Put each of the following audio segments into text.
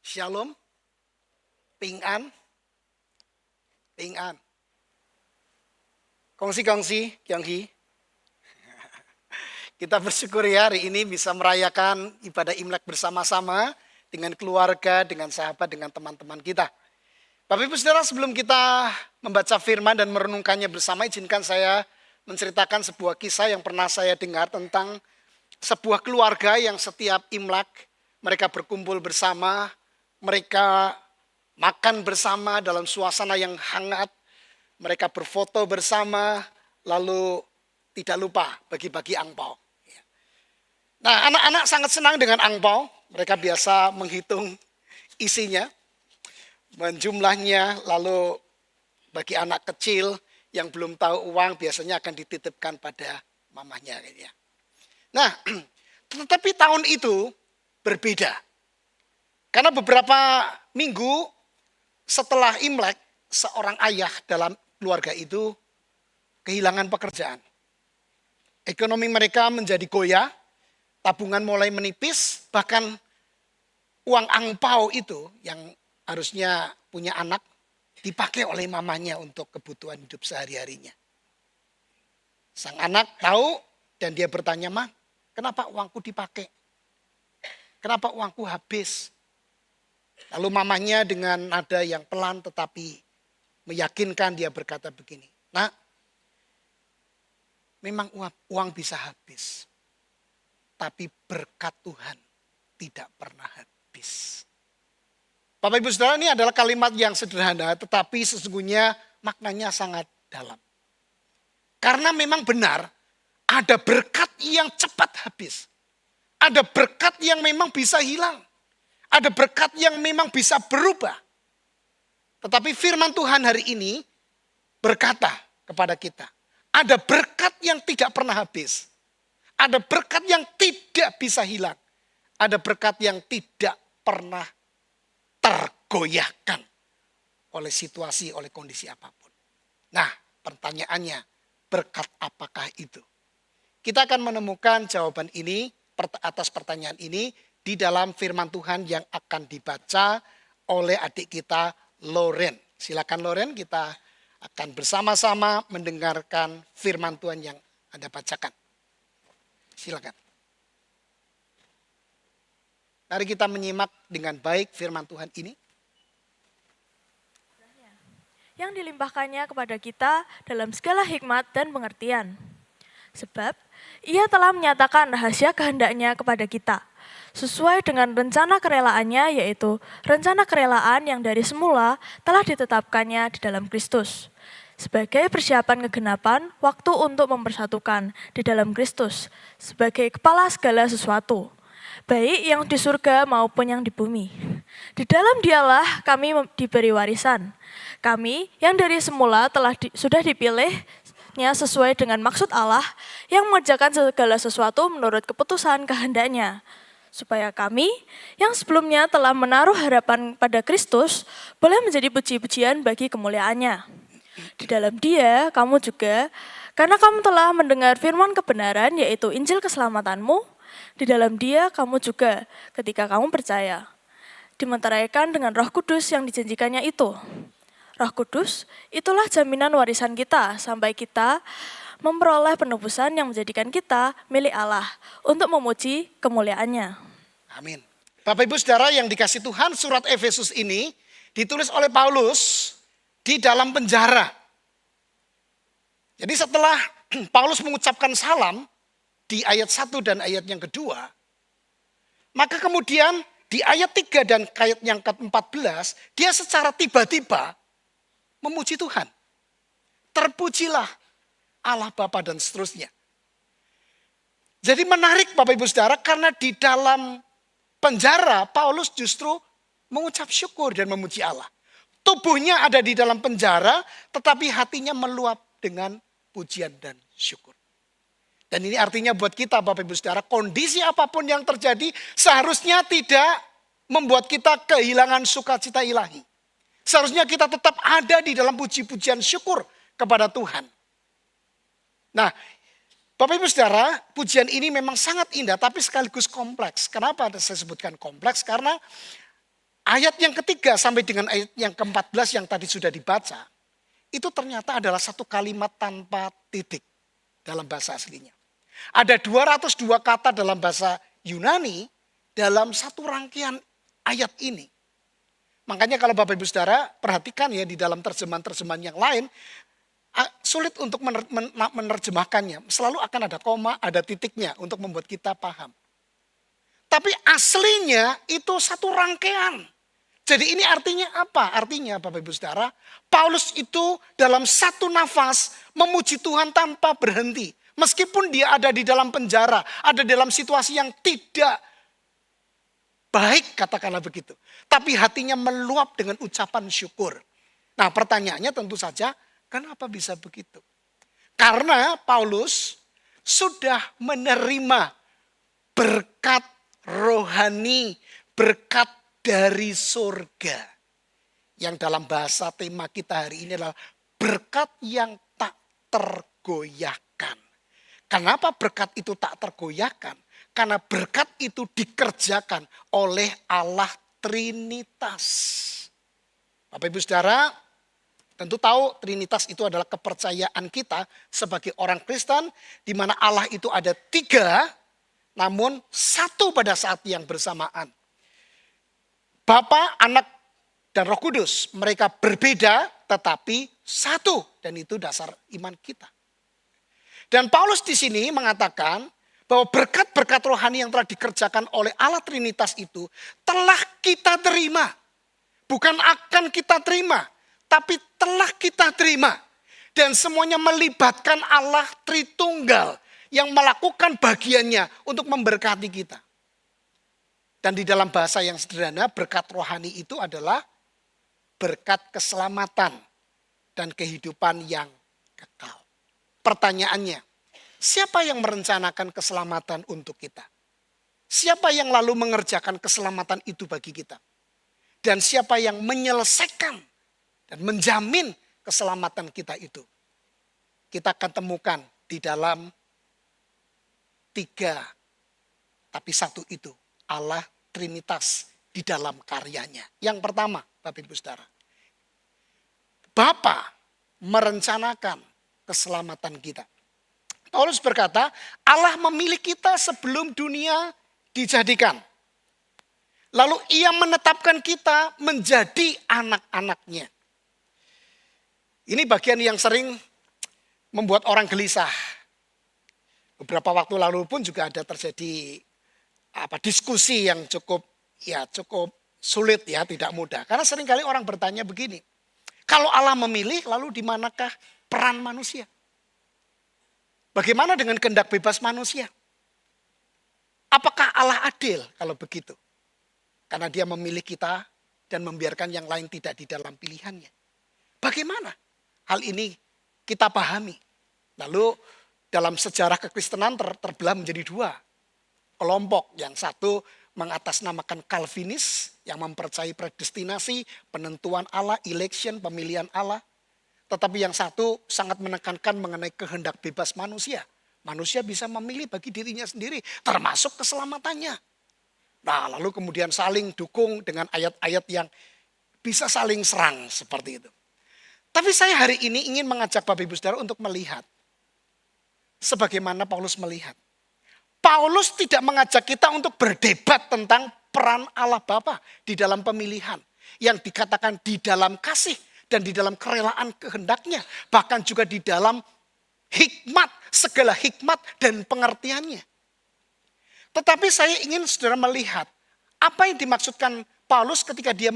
Shalom, Ping An, Ping An. Kongsi, Kyung Hee. Kita bersyukur ya hari ini bisa merayakan ibadah Imlek bersama-sama dengan keluarga, dengan sahabat, dengan teman-teman kita. Bapak Ibu Saudara, sebelum kita membaca firman dan merenungkannya bersama, izinkan saya menceritakan sebuah kisah yang pernah saya dengar tentang sebuah keluarga yang setiap Imlek mereka berkumpul bersama, mereka makan bersama dalam suasana yang hangat, mereka berfoto bersama, lalu tidak lupa bagi-bagi angpau. Nah, anak-anak sangat senang dengan angpau, mereka biasa menghitung isinya, menjumlahnya, lalu bagi anak kecil yang belum tahu uang biasanya akan dititipkan pada mamahnya. Nah, tetapi tahun itu berbeda. Karena beberapa minggu setelah Imlek, seorang ayah dalam keluarga itu kehilangan pekerjaan. Ekonomi mereka menjadi goyah, tabungan mulai menipis, bahkan uang angpau itu yang harusnya punya anak dipakai oleh mamanya untuk kebutuhan hidup sehari-harinya. Sang anak tahu dan dia bertanya, "Ma, kenapa uangku dipakai? Kenapa uangku habis?" Lalu mamanya dengan nada yang pelan tetapi meyakinkan dia berkata begini, "Nak, memang uang bisa habis. Tapi berkat Tuhan tidak pernah habis." Bapak Ibu Saudara, ini adalah kalimat yang sederhana tetapi sesungguhnya maknanya sangat dalam. Karena memang benar ada berkat yang cepat habis. Ada berkat yang memang bisa hilang. Ada berkat yang memang bisa berubah. Tetapi firman Tuhan hari ini berkata kepada kita, ada berkat yang tidak pernah habis. Ada berkat yang tidak bisa hilang. Ada berkat yang tidak pernah tergoyahkan oleh situasi, oleh kondisi apapun. Nah, pertanyaannya, berkat apakah itu? Kita akan menemukan jawaban ini atas pertanyaan ini di dalam firman Tuhan yang akan dibaca oleh adik kita Loren. Silakan Loren, kita akan bersama-sama mendengarkan firman Tuhan yang Anda bacakan. Silakan. Mari kita menyimak dengan baik firman Tuhan ini. Yang dilimpahkannya kepada kita dalam segala hikmat dan pengertian. Sebab ia telah menyatakan rahasia kehendaknya kepada kita, sesuai dengan rencana kerelaannya, yaitu rencana kerelaan yang dari semula telah ditetapkannya di dalam Kristus, sebagai persiapan kegenapan waktu untuk mempersatukan di dalam Kristus, sebagai kepala segala sesuatu, baik yang di surga maupun yang di bumi. Di dalam dialah kami diberi warisan. Kami yang dari semula sudah dipilihnya sesuai dengan maksud Allah yang mengerjakan segala sesuatu menurut keputusan kehendaknya, supaya kami yang sebelumnya telah menaruh harapan pada Kristus boleh menjadi puji-pujian bagi kemuliaannya. Di dalam Dia kamu juga, karena kamu telah mendengar firman kebenaran, yaitu Injil keselamatanmu, di dalam Dia kamu juga ketika kamu percaya, dimeteraikan dengan Roh Kudus yang dijanjikannya itu. Roh Kudus itulah jaminan warisan kita sampai kita memperoleh penebusan yang menjadikan kita milik Allah untuk memuji kemuliaannya. Amin. Bapak Ibu Saudara yang dikasih Tuhan, surat Efesus ini ditulis oleh Paulus di dalam penjara. Jadi setelah Paulus mengucapkan salam di ayat 1 dan ayat yang kedua, maka kemudian di ayat 3 dan ayat yang ke-14, dia secara tiba-tiba memuji Tuhan. Terpujilah Allah Bapa dan seterusnya. Jadi menarik Bapak Ibu Saudara, karena di dalam penjara Paulus justru mengucap syukur dan memuji Allah. Tubuhnya ada di dalam penjara, tetapi hatinya meluap dengan pujian dan syukur. Dan ini artinya buat kita Bapak Ibu Saudara, kondisi apapun yang terjadi seharusnya tidak membuat kita kehilangan sukacita ilahi. Seharusnya kita tetap ada di dalam puji-pujian syukur kepada Tuhan. Nah, Bapak Ibu Saudara, pujian ini memang sangat indah tapi sekaligus kompleks. Kenapa saya sebutkan kompleks? Karena Ayat yang ketiga sampai dengan ayat yang ke-14 yang tadi sudah dibaca, itu ternyata adalah satu kalimat tanpa titik dalam bahasa aslinya. Ada 202 kata dalam bahasa Yunani dalam satu rangkaian ayat ini. Makanya kalau Bapak Ibu Saudara perhatikan ya di dalam terjemahan-terjemahan yang lain, sulit untuk menerjemahkannya. Selalu akan ada koma, ada titiknya untuk membuat kita paham. Tapi aslinya itu satu rangkaian. Jadi ini artinya apa? Artinya Bapak Ibu Saudara, Paulus itu dalam satu nafas memuji Tuhan tanpa berhenti. Meskipun dia ada di dalam penjara, ada dalam situasi yang tidak baik katakanlah begitu. Tapi hatinya meluap dengan ucapan syukur. Nah pertanyaannya tentu saja, kenapa bisa begitu? Karena Paulus sudah menerima berkat rohani, berkat dari surga. Yang dalam bahasa tema kita hari ini adalah berkat yang tak tergoyahkan. Kenapa berkat itu tak tergoyahkan? Karena berkat itu dikerjakan oleh Allah Trinitas. Bapak Ibu Saudara, tentu tahu Trinitas itu adalah kepercayaan kita sebagai orang Kristen, di mana Allah itu ada 3, namun satu pada saat yang bersamaan. Bapa, Anak, dan Roh Kudus. Mereka berbeda tetapi satu. Dan itu dasar iman kita. Dan Paulus di sini mengatakan bahwa berkat-berkat rohani yang telah dikerjakan oleh Allah Trinitas itu telah kita terima. Bukan akan kita terima, tapi telah kita terima. Dan semuanya melibatkan Allah Tritunggal yang melakukan bagiannya untuk memberkati kita. Dan di dalam bahasa yang sederhana, berkat rohani itu adalah berkat keselamatan dan kehidupan yang kekal. Pertanyaannya, siapa yang merencanakan keselamatan untuk kita? Siapa yang lalu mengerjakan keselamatan itu bagi kita? Dan siapa yang menyelesaikan dan menjamin keselamatan kita itu? Kita akan temukan di dalam 3, tapi satu itu Allah Trinitas di dalam karyanya. Yang pertama, Bapak Ibu Saudara, Bapa merencanakan keselamatan kita. Paulus berkata, Allah memilih kita sebelum dunia dijadikan. Lalu ia menetapkan kita menjadi anak-anaknya. Ini bagian yang sering membuat orang gelisah. Beberapa waktu lalu pun juga ada terjadi diskusi yang cukup sulit ya, tidak mudah. Karena seringkali orang bertanya begini, kalau Allah memilih lalu di manakah peran manusia? Bagaimana dengan kehendak bebas manusia? Apakah Allah adil kalau begitu? Karena dia memilih kita dan membiarkan yang lain tidak di dalam pilihannya. Bagaimana hal ini kita pahami? Lalu dalam sejarah kekristenan terbelah menjadi 2 kelompok. Yang satu mengatasnamakan Calvinis yang mempercayai predestinasi, penentuan Allah, election, pemilihan Allah. Tetapi yang satu sangat menekankan mengenai kehendak bebas manusia. Manusia bisa memilih bagi dirinya sendiri, termasuk keselamatannya. Nah, lalu kemudian saling dukung dengan ayat-ayat yang bisa saling serang seperti itu. Tapi saya hari ini ingin mengajak Bapak Ibu Saudara untuk melihat sebagaimana Paulus melihat. Paulus tidak mengajak kita untuk berdebat tentang peran Allah Bapa di dalam pemilihan. Yang dikatakan di dalam kasih dan di dalam kerelaan kehendaknya. Bahkan juga di dalam hikmat, segala hikmat dan pengertiannya. Tetapi saya ingin saudara melihat apa yang dimaksudkan Paulus ketika dia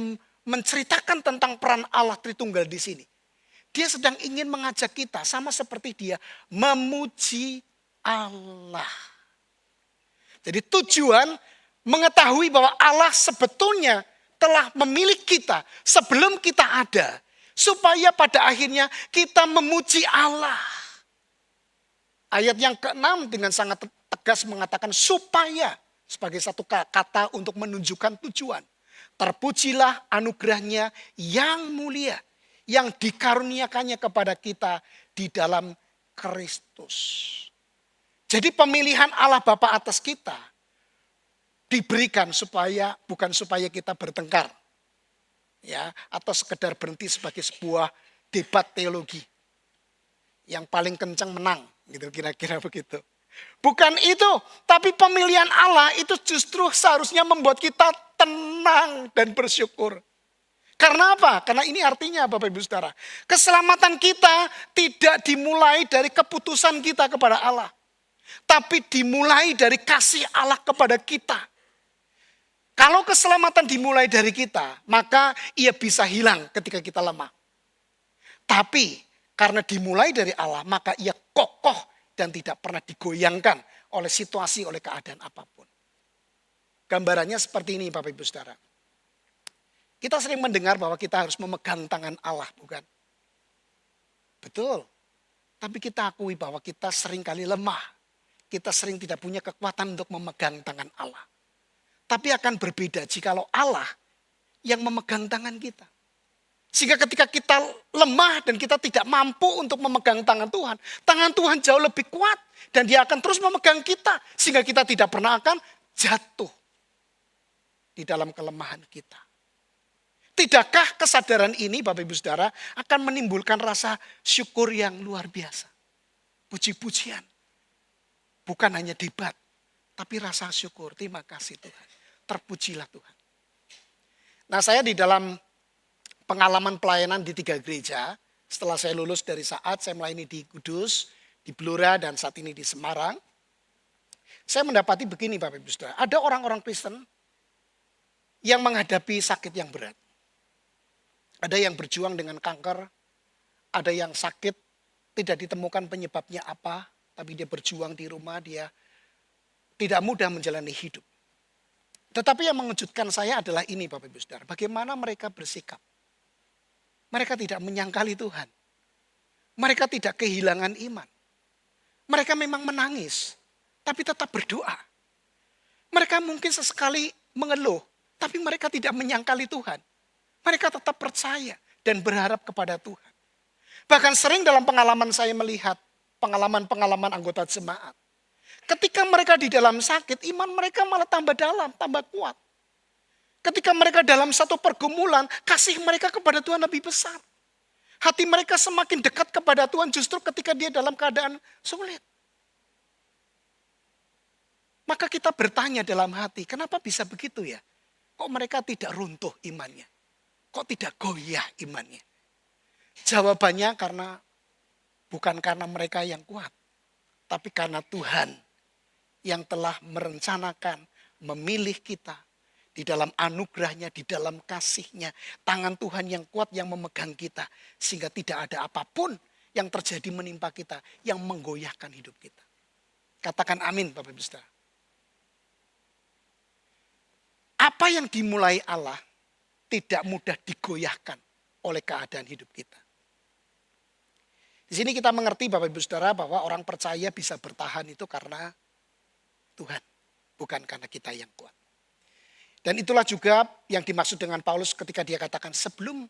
menceritakan tentang peran Allah Tritunggal di sini. Dia sedang ingin mengajak kita sama seperti dia memuji Allah. Jadi tujuan mengetahui bahwa Allah sebetulnya telah memilih kita sebelum kita ada. Supaya pada akhirnya kita memuji Allah. Ayat yang ke-6 dengan sangat tegas mengatakan supaya sebagai satu kata untuk menunjukkan tujuan. Terpujilah anugerahnya yang mulia yang dikaruniakannya kepada kita di dalam Kristus. Jadi pemilihan Allah Bapa atas kita diberikan bukan supaya kita bertengkar. ya, atau sekedar berhenti sebagai sebuah debat teologi. Yang paling kencang menang, gitu kira-kira begitu. Bukan itu, tapi pemilihan Allah itu justru seharusnya membuat kita tenang dan bersyukur. Karena apa? Karena ini artinya Bapak Ibu Saudara, keselamatan kita tidak dimulai dari keputusan kita kepada Allah. Tapi dimulai dari kasih Allah kepada kita. Kalau keselamatan dimulai dari kita, maka ia bisa hilang ketika kita lemah. Tapi karena dimulai dari Allah, maka ia kokoh dan tidak pernah digoyangkan oleh situasi, oleh keadaan apapun. Gambarannya seperti ini Bapak Ibu Saudara. Kita sering mendengar bahwa kita harus memegang tangan Allah, bukan? Betul. Tapi kita akui bahwa kita sering kali lemah. Kita sering tidak punya kekuatan untuk memegang tangan Allah. Tapi akan berbeda jikalau Allah yang memegang tangan kita. Sehingga ketika kita lemah dan kita tidak mampu untuk memegang tangan Tuhan jauh lebih kuat. Dan dia akan terus memegang kita. Sehingga kita tidak pernah akan jatuh di dalam kelemahan kita. Tidakkah kesadaran ini Bapak Ibu Saudara akan menimbulkan rasa syukur yang luar biasa. Puji-pujian. Bukan hanya debat, tapi rasa syukur. Terima kasih Tuhan. Terpujilah Tuhan. Nah, saya di dalam pengalaman pelayanan di 3 gereja, setelah saya lulus dari Saat, saya melayani di Kudus, di Blora, dan saat ini di Semarang. Saya mendapati begini Bapak Ibu Saudara, ada orang-orang Kristen yang menghadapi sakit yang berat. Ada yang berjuang dengan kanker, ada yang sakit, tidak ditemukan penyebabnya apa, tapi dia berjuang di rumah, dia tidak mudah menjalani hidup. Tetapi yang mengejutkan saya adalah ini Bapak Ibu Saudara, bagaimana mereka bersikap. Mereka tidak menyangkali Tuhan. Mereka tidak kehilangan iman. Mereka memang menangis, tapi tetap berdoa. Mereka mungkin sesekali mengeluh, tapi mereka tidak menyangkali Tuhan. Mereka tetap percaya dan berharap kepada Tuhan. Bahkan sering dalam pengalaman saya melihat pengalaman-pengalaman anggota jemaat. Ketika mereka di dalam sakit, iman mereka malah tambah dalam, tambah kuat. Ketika mereka dalam satu pergumulan, kasih mereka kepada Tuhan lebih besar. Hati mereka semakin dekat kepada Tuhan justru ketika dia dalam keadaan sulit. Maka kita bertanya dalam hati, kenapa bisa begitu ya? Kok mereka tidak runtuh imannya? Kok tidak goyah imannya? Jawabannya bukan karena mereka yang kuat. Tapi karena Tuhan yang telah merencanakan, memilih kita. Di dalam anugerahnya, di dalam kasihnya. Tangan Tuhan yang kuat yang memegang kita. Sehingga tidak ada apapun yang terjadi menimpa kita. Yang menggoyahkan hidup kita. Katakan amin Bapak Ibu Saudara. Apa yang dimulai Allah tidak mudah digoyahkan oleh keadaan hidup kita. Di sini kita mengerti Bapak Ibu Saudara bahwa orang percaya bisa bertahan itu karena Tuhan. Bukan karena kita yang kuat. Dan itulah juga yang dimaksud dengan Paulus ketika dia katakan sebelum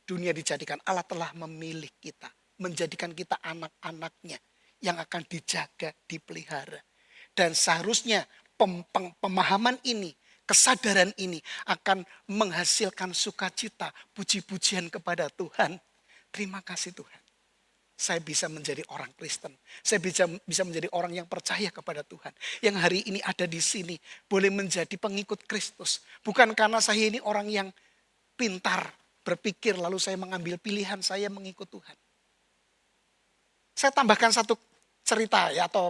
dunia dijadikan Allah telah memilih kita. Menjadikan kita anak-anaknya yang akan dijaga, dipelihara. Dan seharusnya pemahaman ini, kesadaran ini akan menghasilkan sukacita, puji-pujian kepada Tuhan. Terima kasih Tuhan. Saya bisa menjadi orang Kristen. Saya bisa menjadi orang yang percaya kepada Tuhan. Yang hari ini ada di sini. Boleh menjadi pengikut Kristus. Bukan karena saya ini orang yang pintar berpikir lalu saya mengambil pilihan saya mengikut Tuhan. Saya tambahkan satu cerita ya atau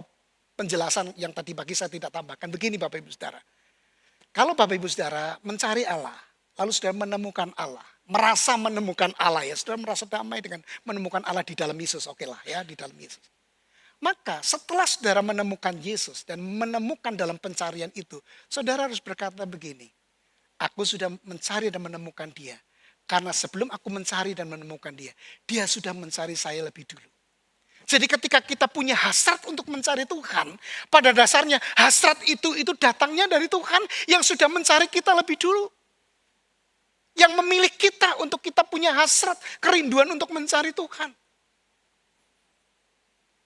penjelasan yang tadi pagi saya tidak tambahkan. Begini Bapak Ibu Saudara. Kalau Bapak Ibu Saudara mencari Allah, lalu saudara menemukan Allah, merasa menemukan Allah ya, saudara merasa damai dengan menemukan Allah di dalam Yesus, oke lah ya di dalam Yesus. Maka setelah saudara menemukan Yesus dan menemukan dalam pencarian itu, saudara harus berkata begini, aku sudah mencari dan menemukan dia. Karena sebelum aku mencari dan menemukan dia, dia sudah mencari saya lebih dulu. Jadi ketika kita punya hasrat untuk mencari Tuhan, pada dasarnya hasrat itu datangnya dari Tuhan yang sudah mencari kita lebih dulu. Yang memilih kita untuk kita punya hasrat, kerinduan untuk mencari Tuhan.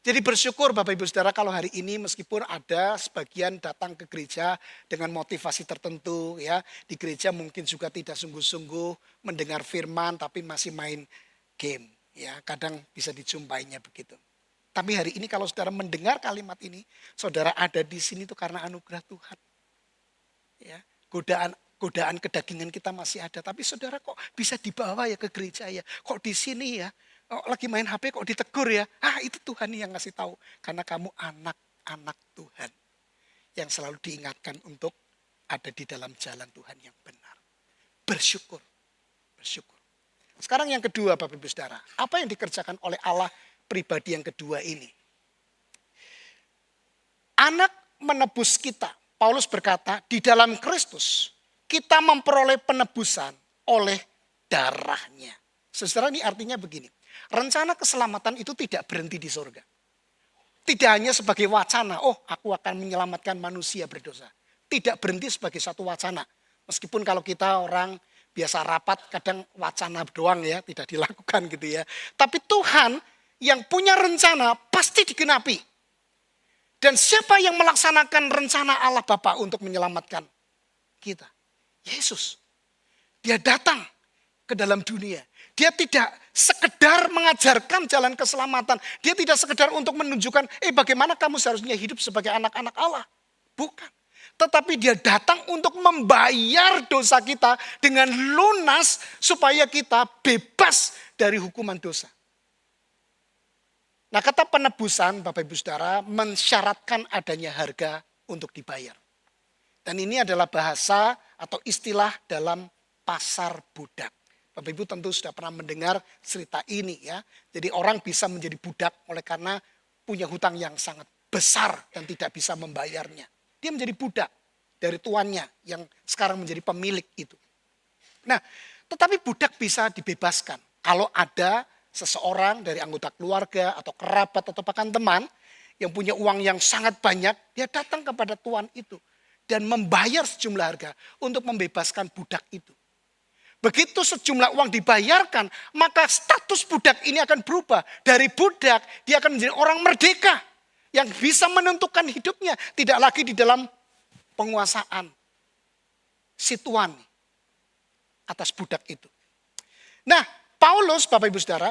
Jadi bersyukur Bapak Ibu Saudara kalau hari ini meskipun ada sebagian datang ke gereja dengan motivasi tertentu ya. Di gereja mungkin juga tidak sungguh-sungguh mendengar firman tapi masih main game. Ya, kadang bisa dijumpainya begitu. Tapi hari ini kalau saudara mendengar kalimat ini, saudara ada di sini tuh karena anugerah Tuhan. Ya, godaan kedagingan kita masih ada, tapi saudara kok bisa dibawa ya ke gereja ya? Kok di sini ya? Oh, lagi main HP kok ditegur ya? Itu Tuhan yang ngasih tahu. Karena kamu anak-anak Tuhan. Yang selalu diingatkan untuk ada di dalam jalan Tuhan yang benar. Bersyukur. Bersyukur. Sekarang yang kedua Bapak Ibu Saudara. Apa yang dikerjakan oleh Allah pribadi yang kedua ini? Anak menebus kita. Paulus berkata, di dalam Kristus kita memperoleh penebusan oleh darahnya. Saudara, ini artinya begini. Rencana keselamatan itu tidak berhenti di surga. Tidak hanya sebagai wacana, aku akan menyelamatkan manusia berdosa. Tidak berhenti sebagai satu wacana. Meskipun kalau kita orang biasa rapat kadang wacana doang ya, tidak dilakukan gitu ya. Tapi Tuhan yang punya rencana pasti digenapi. Dan siapa yang melaksanakan rencana Allah Bapa untuk menyelamatkan kita? Yesus. Dia datang ke dalam dunia. Dia tidak sekedar mengajarkan jalan keselamatan. Dia tidak sekedar untuk menunjukkan, bagaimana kamu seharusnya hidup sebagai anak-anak Allah. Bukan. Tetapi dia datang untuk membayar dosa kita dengan lunas supaya kita bebas dari hukuman dosa. Nah, kata penebusan Bapak Ibu Saudara mensyaratkan adanya harga untuk dibayar. Dan ini adalah bahasa atau istilah dalam pasar budak. Bapak Ibu tentu sudah pernah mendengar cerita ini ya. Jadi orang bisa menjadi budak oleh karena punya hutang yang sangat besar dan tidak bisa membayarnya. Dia menjadi budak dari tuannya yang sekarang menjadi pemilik itu. Nah, tetapi budak bisa dibebaskan kalau ada seseorang dari anggota keluarga atau kerabat atau bahkan teman yang punya uang yang sangat banyak, dia datang kepada tuan itu dan membayar sejumlah harga untuk membebaskan budak itu. Begitu sejumlah uang dibayarkan, maka status budak ini akan berubah. Dari budak, dia akan menjadi orang merdeka yang bisa menentukan hidupnya. Tidak lagi di dalam penguasaan si tuan atas budak itu. Nah, Paulus, Bapak Ibu Saudara,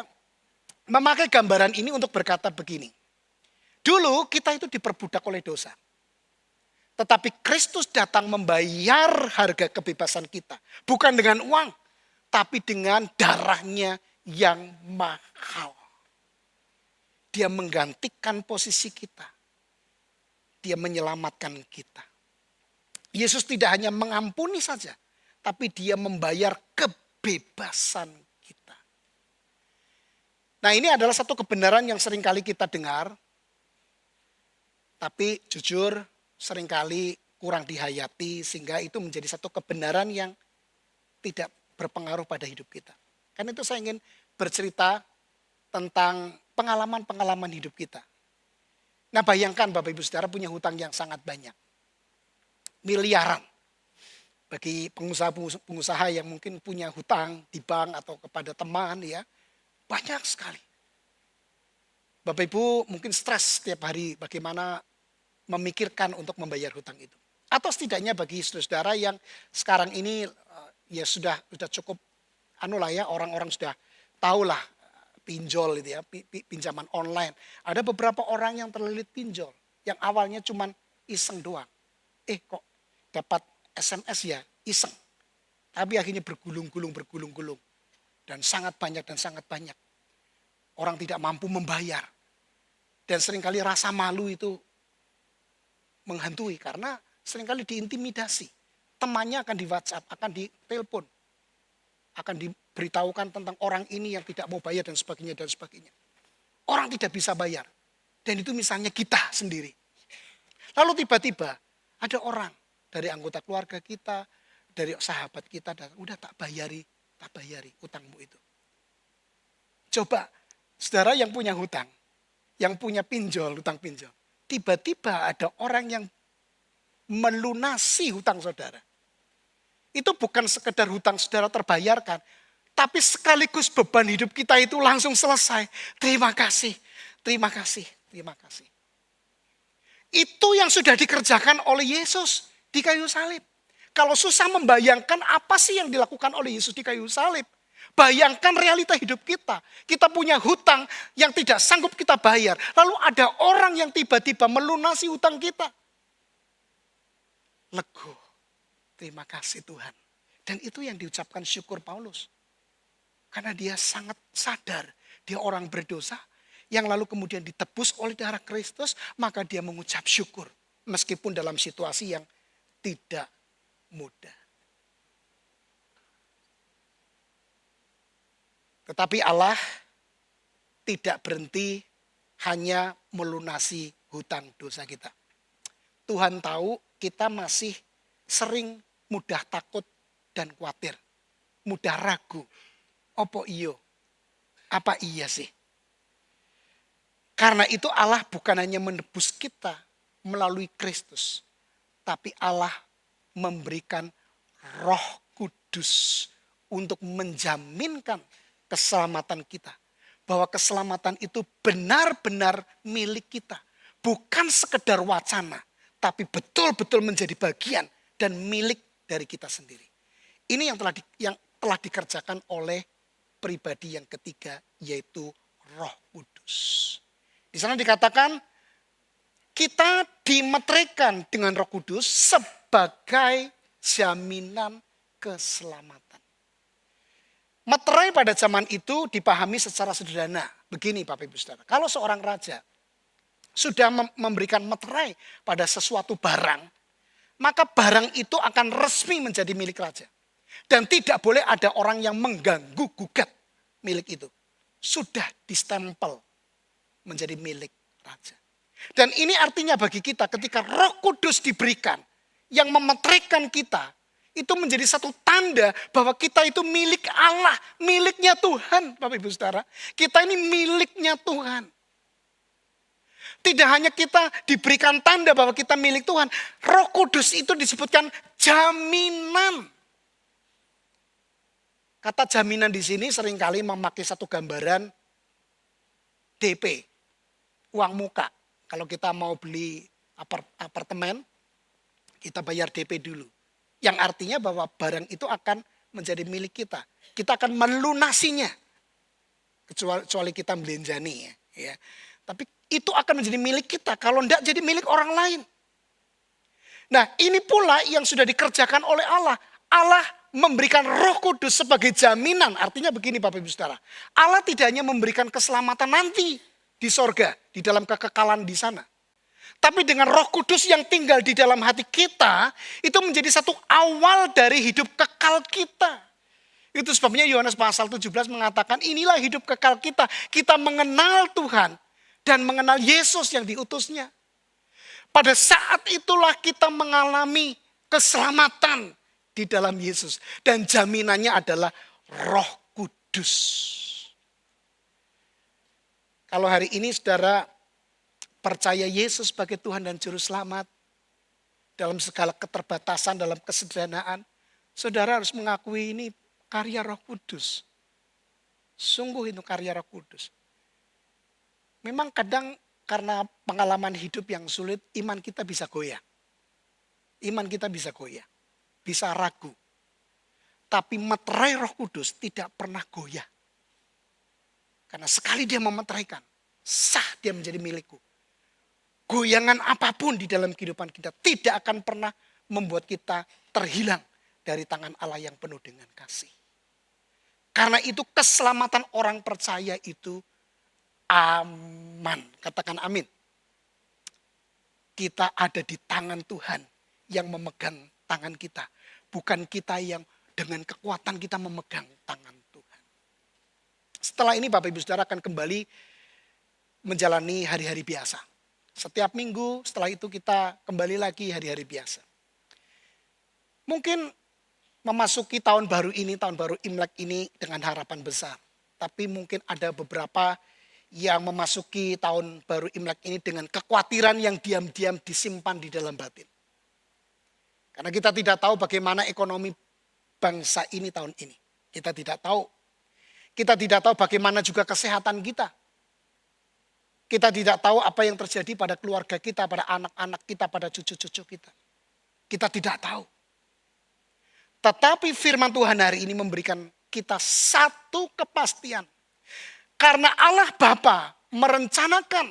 memakai gambaran ini untuk berkata begini. Dulu kita itu diperbudak oleh dosa. Tetapi Kristus datang membayar harga kebebasan kita. Bukan dengan uang, tapi dengan darahnya yang mahal. Dia menggantikan posisi kita. Dia menyelamatkan kita. Yesus tidak hanya mengampuni saja, tapi dia membayar kebebasan kita. Nah, ini adalah satu kebenaran yang seringkali kita dengar, tapi jujur seringkali kurang dihayati sehingga itu menjadi satu kebenaran yang tidak berpengaruh pada hidup kita. Karena itu saya ingin bercerita tentang pengalaman-pengalaman hidup kita. Nah, bayangkan Bapak Ibu Saudara punya hutang yang sangat banyak. Miliaran. Bagi pengusaha yang mungkin punya hutang di bank atau kepada teman ya, banyak sekali. Bapak Ibu mungkin stres setiap hari bagaimana memikirkan untuk membayar hutang itu. Atau setidaknya bagi saudara-saudara yang sekarang ini ya sudah cukup orang-orang sudah tahulah pinjol itu ya, pinjaman online. Ada beberapa orang yang terlilit pinjol yang awalnya cuman iseng doang. Kok dapat SMS ya iseng. Tapi akhirnya bergulung-gulung. Dan sangat banyak. Orang tidak mampu membayar. Dan seringkali rasa malu itu menghantui karena seringkali diintimidasi. Temannya akan di WhatsApp, akan di telepon. Akan diberitahukan tentang orang ini yang tidak mau bayar dan sebagainya. Orang tidak bisa bayar. Dan itu misalnya kita sendiri. Lalu tiba-tiba ada orang dari anggota keluarga kita, dari sahabat kita, udah tak bayari utangmu itu. Coba, saudara yang punya hutang, yang punya hutang pinjol, tiba-tiba ada orang yang melunasi hutang saudara. Itu bukan sekedar hutang saudara terbayarkan, tapi sekaligus beban hidup kita itu langsung selesai. Terima kasih. Terima kasih. Itu yang sudah dikerjakan oleh Yesus di kayu salib. Kalau susah membayangkan apa sih yang dilakukan oleh Yesus di kayu salib. Bayangkan realita hidup kita. Kita punya hutang yang tidak sanggup kita bayar. Lalu ada orang yang tiba-tiba melunasi hutang kita. Lego. Terima kasih Tuhan. Dan itu yang diucapkan syukur Paulus. Karena dia sangat sadar dia orang berdosa. Yang lalu kemudian ditebus oleh darah Kristus, maka dia mengucap syukur. Meskipun dalam situasi yang tidak mudah. Tetapi Allah tidak berhenti hanya melunasi hutang dosa kita. Tuhan tahu kita masih sering mudah takut dan khawatir. Mudah ragu. Opo iyo? Apa iya sih? Karena itu Allah bukan hanya menebus kita melalui Kristus. Tapi Allah memberikan Roh Kudus untuk menjaminkan keselamatan kita. Bahwa keselamatan itu benar-benar milik kita. Bukan sekedar wacana. Tapi betul-betul menjadi bagian dan milik dari kita sendiri. Ini yang telah dikerjakan oleh pribadi yang ketiga, yaitu Roh Kudus. Di sana dikatakan kita dimeteraikan dengan Roh Kudus sebagai jaminan keselamatan. Meterai pada zaman itu dipahami secara sederhana. Begini Bapak Ibu Saudara, kalau seorang raja sudah memberikan meterai pada sesuatu barang, maka barang itu akan resmi menjadi milik raja. Dan tidak boleh ada orang yang mengganggu gugat milik itu. Sudah distempel menjadi milik raja. Dan ini artinya bagi kita ketika Roh Kudus diberikan yang memeteraikan kita, itu menjadi satu tanda bahwa kita itu milik Allah, miliknya Tuhan, Bapak Ibu Saudara. Kita ini miliknya Tuhan. Tidak hanya kita diberikan tanda bahwa kita milik Tuhan, Roh Kudus itu disebutkan jaminan. Kata jaminan di sini seringkali memakai satu gambaran DP, uang muka. Kalau kita mau beli apartemen, kita bayar DP dulu. Yang artinya bahwa barang itu akan menjadi milik kita. Kita akan melunasinya. Kecuali kita belanjani ya. Tapi itu akan menjadi milik kita. Kalau tidak jadi milik orang lain. Nah ini pula yang sudah dikerjakan oleh Allah. Allah memberikan Roh Kudus sebagai jaminan. Artinya begini Bapak Ibu Saudara. Allah tidak hanya memberikan keselamatan nanti di sorga. Di dalam kekekalan di sana. Tapi dengan Roh Kudus yang tinggal di dalam hati kita. Itu menjadi satu awal dari hidup kekal kita. Itu sebabnya Yohanes pasal 17 mengatakan inilah hidup kekal kita. Kita mengenal Tuhan. Dan mengenal Yesus yang diutusnya. Pada saat itulah kita mengalami keselamatan di dalam Yesus. Dan jaminannya adalah Roh Kudus. Kalau hari ini saudara percaya Yesus sebagai Tuhan dan Juru Selamat. Dalam segala keterbatasan, dalam kesederhanaan. Saudara harus mengakui ini karya Roh Kudus. Sungguh itu karya Roh Kudus. Memang kadang karena pengalaman hidup yang sulit, iman kita bisa goyah. Iman kita bisa goyah. Bisa ragu. Tapi meterai Roh Kudus tidak pernah goyah. Karena sekali dia memeteraikan, sah dia menjadi milikku. Goyangan apapun di dalam kehidupan kita tidak akan pernah membuat kita terhilang dari tangan Allah yang penuh dengan kasih. Karena itu keselamatan orang percaya itu aman. Katakan amin. Kita ada di tangan Tuhan yang memegang tangan kita. Bukan kita yang dengan kekuatan kita memegang tangan Tuhan. Setelah ini Bapak Ibu Saudara akan kembali menjalani hari-hari biasa. Setiap minggu setelah itu kita kembali lagi hari-hari biasa. Mungkin memasuki tahun baru ini, tahun baru Imlek ini dengan harapan besar. Tapi mungkin ada beberapa yang memasuki tahun baru Imlek ini dengan kekhawatiran yang diam-diam disimpan di dalam batin. Karena kita tidak tahu bagaimana ekonomi bangsa ini tahun ini. Kita tidak tahu. Kita tidak tahu bagaimana juga kesehatan kita. Kita tidak tahu apa yang terjadi pada keluarga kita, pada anak-anak kita, pada cucu-cucu kita. Kita tidak tahu. Tetapi firman Tuhan hari ini memberikan kita satu kepastian. Karena Allah Bapa merencanakan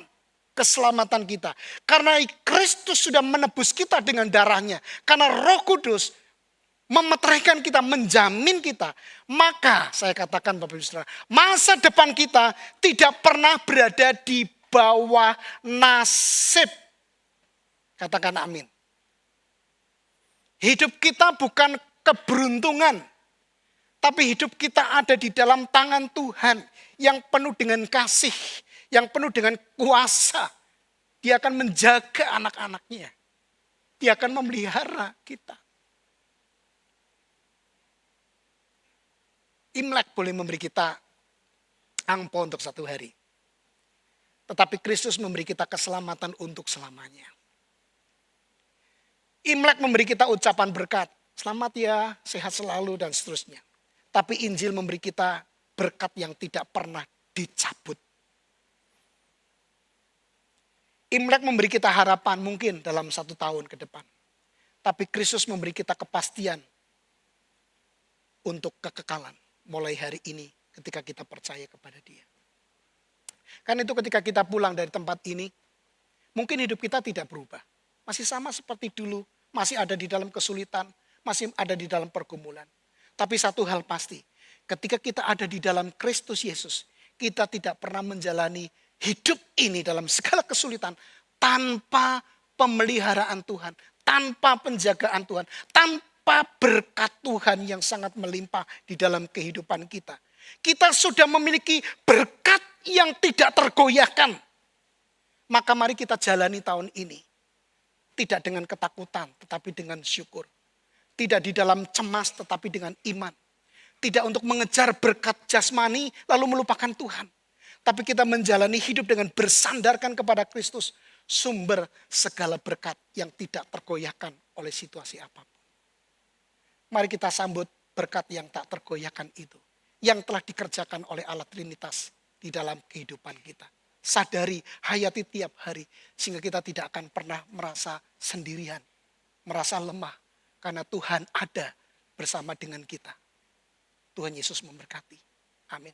keselamatan kita. Karena Kristus sudah menebus kita dengan darahnya. Karena Roh Kudus memeteraikan kita, menjamin kita. Maka saya katakan Bapak Ibu Saudara, masa depan kita tidak pernah berada di bawah nasib. Katakan amin. Hidup kita bukan keberuntungan. Tapi hidup kita ada di dalam tangan Tuhan yang penuh dengan kasih, yang penuh dengan kuasa. Dia akan menjaga anak-anaknya. Dia akan memelihara kita. Imlek boleh memberi kita angpau untuk satu hari. Tetapi Kristus memberi kita keselamatan untuk selamanya. Imlek memberi kita ucapan berkat. Selamat ya, sehat selalu dan seterusnya. Tapi Injil memberi kita berkat yang tidak pernah dicabut. Imlek memberi kita harapan mungkin dalam 1 tahun ke depan. Tapi Kristus memberi kita kepastian untuk kekekalan. Mulai hari ini ketika kita percaya kepada Dia. Kan itu ketika kita pulang dari tempat ini, mungkin hidup kita tidak berubah. Masih sama seperti dulu, masih ada di dalam kesulitan, masih ada di dalam pergumulan. Tapi satu hal pasti, ketika kita ada di dalam Kristus Yesus, kita tidak pernah menjalani hidup ini dalam segala kesulitan tanpa pemeliharaan Tuhan, tanpa penjagaan Tuhan, tanpa berkat Tuhan yang sangat melimpah di dalam kehidupan kita. Kita sudah memiliki berkat yang tidak tergoyahkan. Maka mari kita jalani tahun ini. Tidak dengan ketakutan, tetapi dengan syukur. Tidak di dalam cemas, tetapi dengan iman. Tidak untuk mengejar berkat jasmani, lalu melupakan Tuhan. Tapi kita menjalani hidup dengan bersandarkan kepada Kristus. Sumber segala berkat yang tidak tergoyahkan oleh situasi apapun. Mari kita sambut berkat yang tak tergoyahkan itu. Yang telah dikerjakan oleh Allah Trinitas di dalam kehidupan kita. Sadari, hayati tiap hari. Sehingga kita tidak akan pernah merasa sendirian. Merasa lemah. Karena Tuhan ada bersama dengan kita. Tuhan Yesus memberkati. Amin.